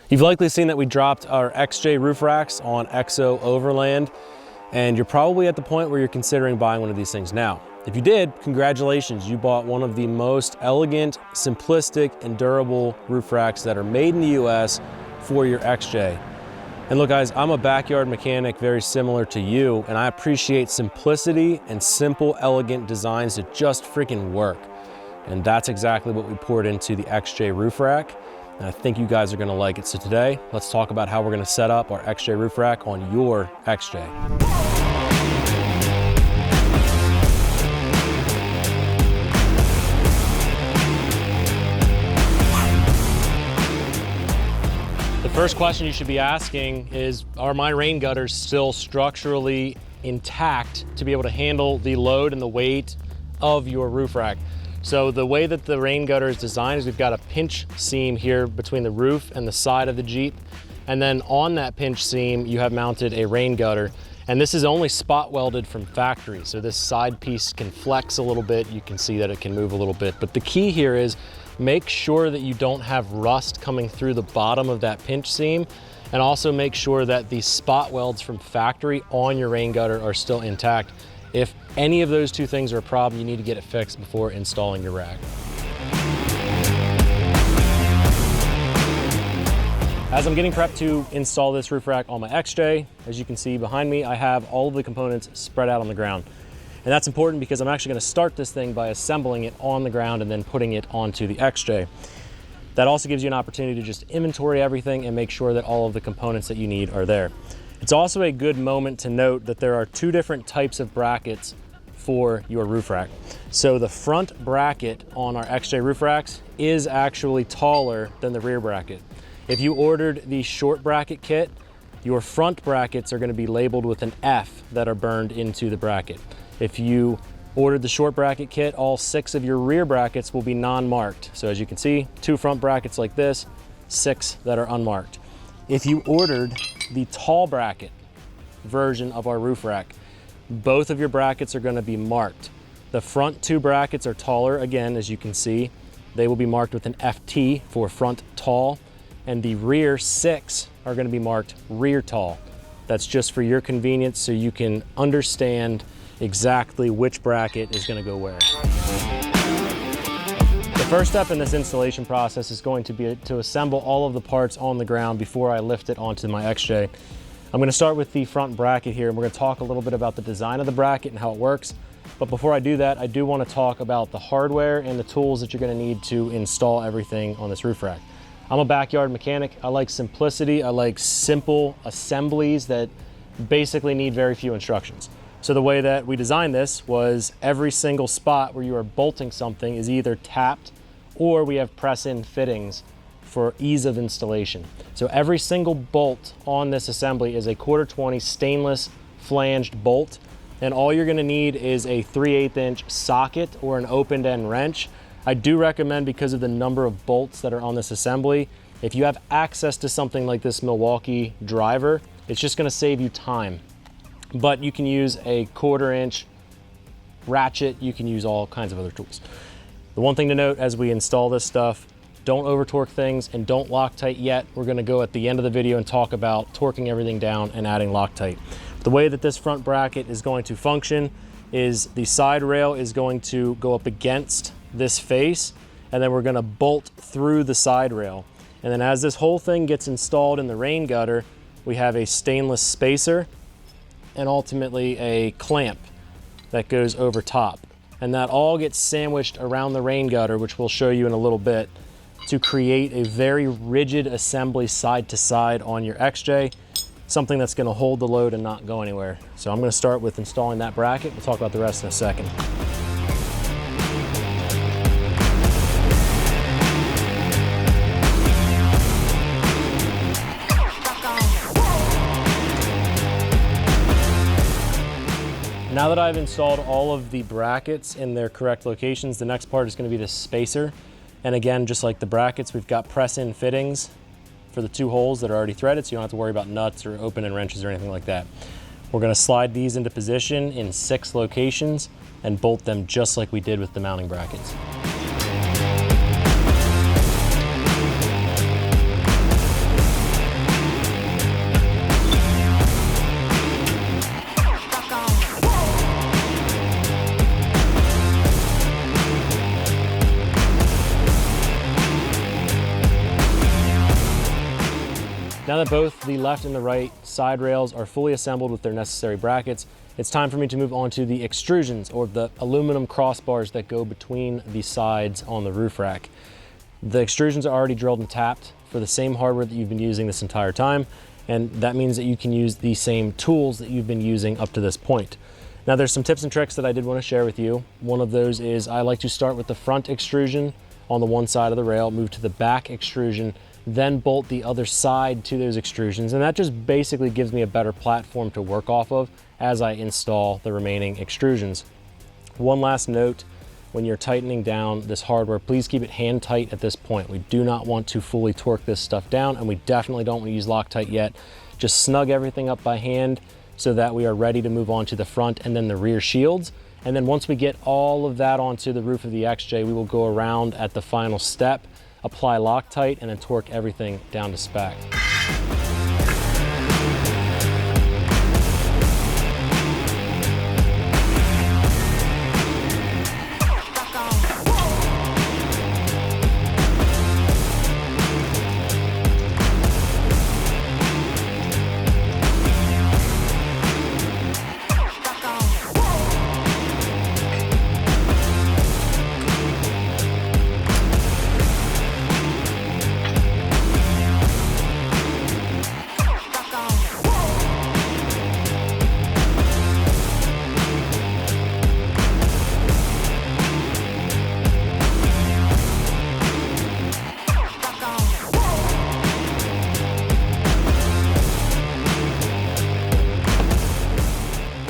You've likely seen that we dropped our XJ roof racks on XO Overland, and you're probably at the point where you're considering buying one of these things now. If you did, congratulations, you bought one of the most elegant, simplistic, and durable roof racks that are made in the US for your XJ. And look guys, I'm a backyard mechanic very similar to you, and I appreciate simplicity and simple, elegant designs that just freaking work. And that's exactly what we poured into the XJ roof rack. And I think you guys are gonna like it. So today, let's talk about how we're gonna set up our XJ roof rack on your XJ. The first question you should be asking is, are my rain gutters still structurally intact to be able to handle the load and the weight of your roof rack? So the way that the rain gutter is designed is we've got a pinch seam here between the roof and the side of the Jeep. And then on that pinch seam, you have mounted a rain gutter. And this is only spot welded from factory. So this side piece can flex a little bit. You can see that it can move a little bit. But the key here is make sure that you don't have rust coming through the bottom of that pinch seam. And also make sure that the spot welds from factory on your rain gutter are still intact. If any of those two things are a problem, you need to get it fixed before installing your rack. As I'm getting prepped to install this roof rack on my XJ, as you can see behind me, I have all of the components spread out on the ground. And that's important because I'm actually gonna start this thing by assembling it on the ground and then putting it onto the XJ. That also gives you an opportunity to just inventory everything and make sure that all of the components that you need are there. It's also a good moment to note that there are two different types of brackets for your roof rack. So the front bracket on our XJ roof racks is actually taller than the rear bracket. If you ordered the short bracket kit, your front brackets are going to be labeled with an F that are burned into the bracket. If you ordered the short bracket kit, all 6 of your rear brackets will be non-marked. So as you can see, 2 front brackets like this, 6 that are unmarked. If you ordered the tall bracket version of our roof rack, both of your brackets are going to be marked. The front 2 brackets are taller, again, as you can see. They will be marked with an FT for front tall, and the rear 6 are going to be marked rear tall. That's just for your convenience so you can understand exactly which bracket is going to go where. The first step in this installation process is going to be to assemble all of the parts on the ground before I lift it onto my XJ. I'm going to start with the front bracket here, and we're going to talk a little bit about the design of the bracket and how it works. But before I do that, I do want to talk about the hardware and the tools that you're going to need to install everything on this roof rack. I'm a backyard mechanic. I like simplicity. I like simple assemblies that basically need very few instructions. So the way that we designed this was every single spot where you are bolting something is either tapped or we have press-in fittings for ease of installation. So every single bolt on this assembly is a 1/4-20 stainless flanged bolt, and all you're gonna need is a 3/8 inch socket or an open end wrench. I do recommend, because of the number of bolts that are on this assembly, if you have access to something like this Milwaukee driver, it's just gonna save you time. But you can use a 1/4 inch ratchet, you can use all kinds of other tools. The one thing to note as we install this stuff, don't over torque things and don't Loctite yet. We're gonna go at the end of the video and talk about torquing everything down and adding Loctite. The way that this front bracket is going to function is the side rail is going to go up against this face, and then we're gonna bolt through the side rail. And then as this whole thing gets installed in the rain gutter, we have a stainless spacer and ultimately a clamp that goes over top. And that all gets sandwiched around the rain gutter, which we'll show you in a little bit, to create a very rigid assembly side to side on your XJ, something that's gonna hold the load and not go anywhere. So I'm gonna start with installing that bracket. We'll talk about the rest in a second. Now that I've installed all of the brackets in their correct locations, the next part is going to be the spacer. And again, just like the brackets, we've got press-in fittings for the 2 holes that are already threaded, so you don't have to worry about nuts or open-end wrenches or anything like that. We're going to slide these into position in 6 locations and bolt them just like we did with the mounting brackets. Now that both the left and the right side rails are fully assembled with their necessary brackets, it's time for me to move on to the extrusions, or the aluminum crossbars that go between the sides on the roof rack. The extrusions are already drilled and tapped for the same hardware that you've been using this entire time, and that means that you can use the same tools that you've been using up to this point. Now there's some tips and tricks that I did want to share with you. One of those is I like to start with the front extrusion on the one side of the rail, move to the back extrusion, then bolt the other side to those extrusions, and that just basically gives me a better platform to work off of as I install the remaining extrusions. One last note, when you're tightening down this hardware, please keep it hand tight at this point. We do not want to fully torque this stuff down, and we definitely don't want to use Loctite yet. Just snug everything up by hand so that we are ready to move on to the front and then the rear shields. And then once we get all of that onto the roof of the XJ, we will go around at the final step, apply Loctite, and then torque everything down to spec.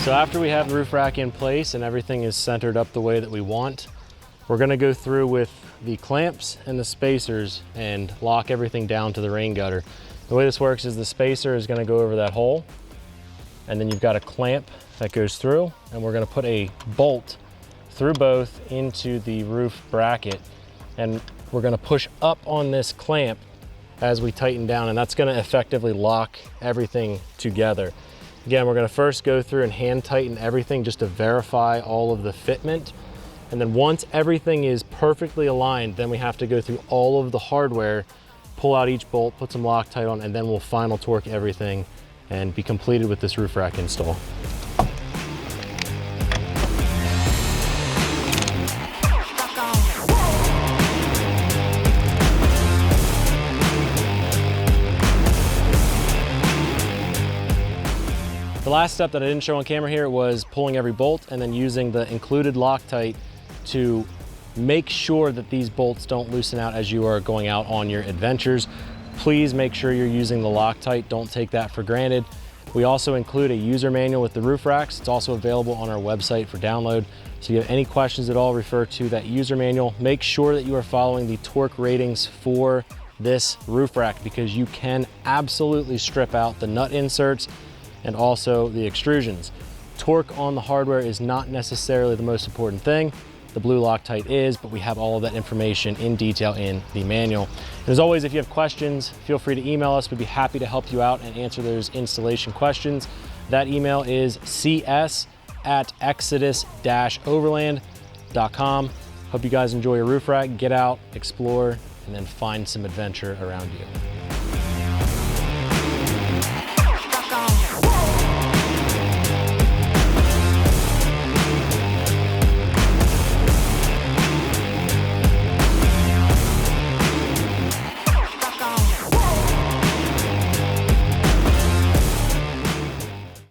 So after we have the roof rack in place and everything is centered up the way that we want, we're gonna go through with the clamps and the spacers and lock everything down to the rain gutter. The way this works is the spacer is gonna go over that hole, and then you've got a clamp that goes through, and we're gonna put a bolt through both into the roof bracket, and we're gonna push up on this clamp as we tighten down, and that's gonna effectively lock everything together. Again, we're gonna first go through and hand tighten everything just to verify all of the fitment. And then once everything is perfectly aligned, then we have to go through all of the hardware, pull out each bolt, put some Loctite on, and then we'll final torque everything and be completed with this roof rack install. The last step that I didn't show on camera here was pulling every bolt and then using the included Loctite to make sure that these bolts don't loosen out as you are going out on your adventures. Please make sure you're using the Loctite. Don't take that for granted. We also include a user manual with the roof racks. It's also available on our website for download. So if you have any questions at all, refer to that user manual. Make sure that you are following the torque ratings for this roof rack, because you can absolutely strip out the nut inserts and also the extrusions. Torque on the hardware is not necessarily the most important thing. The blue Loctite is, but we have all of that information in detail in the manual. And as always, if you have questions, feel free to email us. We'd be happy to help you out and answer those installation questions. That email is cs@exodus-overland.com. Hope you guys enjoy your roof rack. Get out, explore, and then find some adventure around you.